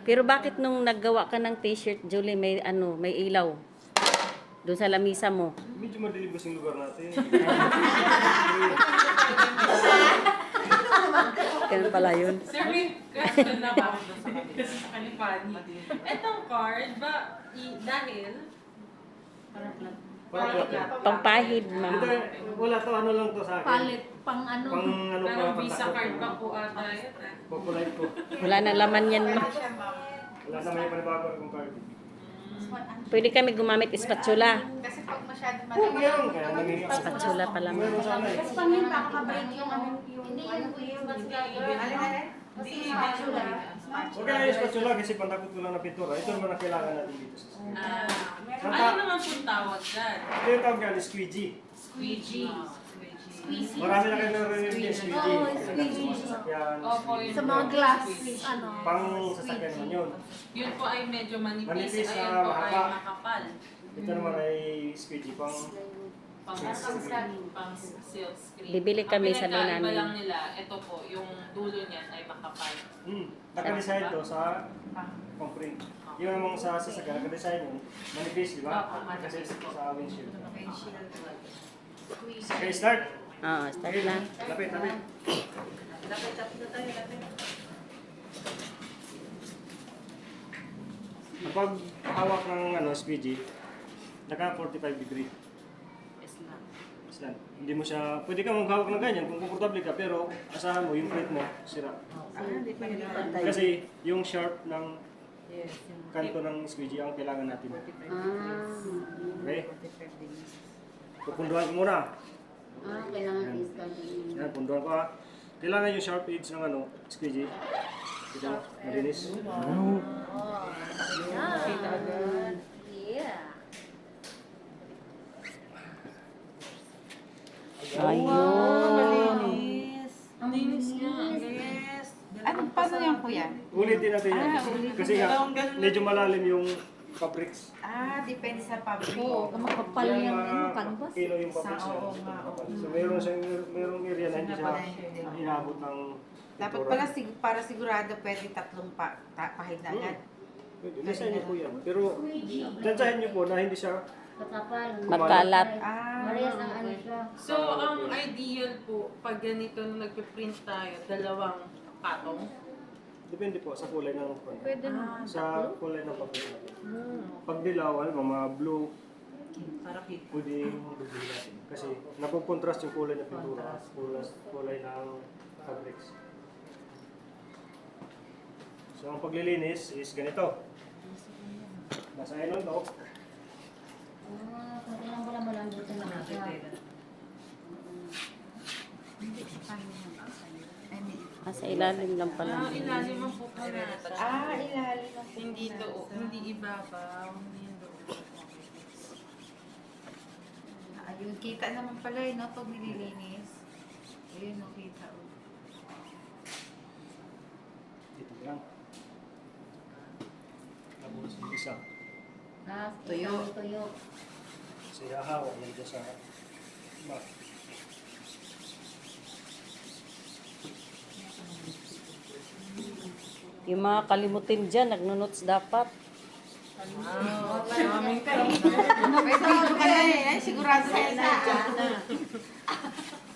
Pero bakit nung naggawa ka ng t-shirt, Julie, may ano, may ilaw? Doon sa lamisa mo. Medyo madilim kasing lugar natin. Ganun pala yun. Sir, may question na ba ako sa kanila? Sa Kalipani. Itong card ba, dahil? Pangpahid, ma'am. Wala to, ano lang to sa akin. Palit, pang ano. Pang ano Parang pa, visa card pa po ata yun. Populate ko. Wala nang laman yan, ma'am. Wala na may panibago akong card. Pwede kami gumamit spatula. Kasi pag masyadong Oo, meron. Kaya nangingi ako. Spatula pala, ma'am. Meron sana eh. Kasi pangin pa, kakabalik yung ano, yung ano po yung Hindi, spatula. Huwag kaya yung spatula kasi pantakot ko lang na pintura. Ito naman ang kailangan natin dito sa sasakyan. Ano naman po tawag dyan? Ito yung tawag yan, squeegee. Squeegee. Marami na kayo narinig yung squeegee. Oo, squeegee. Sa sasakyan, Opo, squeegee. yun. sa mga glass, ano. Pang sasakyan naman yun. Yun po ay medyo manipis. Manipis, Ayan po ay mahaba. makapal. Ito naman ay squeegee. Pang Pang silk screen. Bibili kami sa Ang pinagkaiba namin. lang nila, ito po, yung dulo niyan ay makapal. naka-design to sa pang-print. Yung namang sa sasakyan, naka-design yun. Manipis, di ba? Opo, Kasi manipis po. sa windshield. Okay, start. Oo, start na. Lapit, lapit. Kapag hawak ng squeegee, naka 45 degree. Island. Hindi mo siya, pwede ka maghawak ng ganyan kung komportable ka, pero asahan mo yung plate mo, sira. Kasi yung sharp ng kanto ng squeegee ang kailangan natin. Okay? Pupunduhan ko muna. Kailangan is Yan, punduhan ko ha. Kailangan yung sharp edge ng squeegee. Ito, malinis. Yeah. Ayun. Ang linis niya. Yes. Ano, paano yan kuya? Ulitin natin yan. Kasi nga, medyo malalim yung fabrics. Depende sa fabric. Oo, makapal Yung yung mga canvas. kilo yung fabrics Oo yan. nga, oo. So mayroong area na hindi siya inabot ng Dapat pintura. pala para sigurado pwede tatlong pahid na agad. Pwede, design niyo po yan. Pero, tansahin niyo po na hindi siya Magkalat. Parehas ang ano siya. So, ang ideal po, pag ganito nung nagpiprint tayo, dalawang patong. depende po sa kulay ng front. Pwede na. Sa kulay ng fabric natin. Pag dilaw, mga blue, Para fit. pwede yung bibili natin. Kasi nakukontrast yung kulay ng pintura, kulay ng fabrics. So ang paglilinis is ganito. Basahin lang to. Kung ilang wala malambot na siya. Sa ilalim lang pala. Ilalim ang po pala. Ilalim. Hindi to, hindi ibabaw, hindi doon. Ayun, kita naman pala no, pag nililinis. Ayun, nakita. Dito lang. Tapos yung isa. Tuyo. Tuyo. Kasi hahawa yan dyan sa mat. Yung mga kalimutin dyan, nagnunots dapat. Maraming kayo. May video ka na eh. Sigurado sa isa.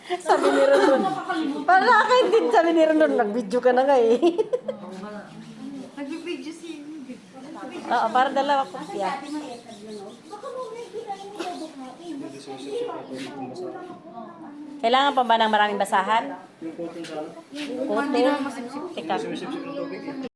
Sabi ni Rondon. Para akin din, sabi ni Rondon, nag-video ka na nga eh. Nag-video si Oo, para dalawa ko siya. Pwede sa reception na pwede kong basa. Kailangan pa ba ng maraming basahan? Yung coating sa ano? Koto. Teka. Sa reception ng tubig eh.